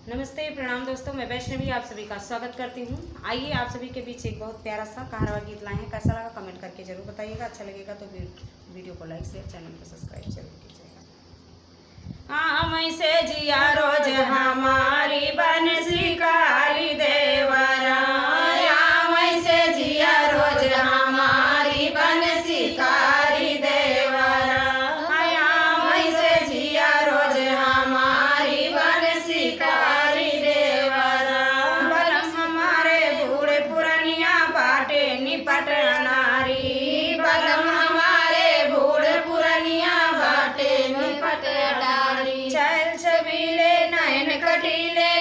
नमस्ते प्रणाम दोस्तों, मैं वैष्णवी आप सभी का स्वागत करती हूँ। आइए आप सभी के बीच एक बहुत प्यारा सा कहारवा गीत लाए हैं। कैसा लगा कमेंट करके जरूर बताइएगा। अच्छा लगेगा तो वीडियो को लाइक शेयर, चैनल को सब्सक्राइब जरूर कीजिएगा। हम से जिया रोज हमारी बंसी काली देवरा, हम से जिया रोज हमारी बंसी काली देवरा, हम से जिया रोज हमारी बंसी काली देवरा। बलम हमारे बूढ़े पुरनिया बाटे निपट नारी, बलम हमारे बूढ़े पुरनिया बाटे निपट नारी। चल छबीले नयन कटीले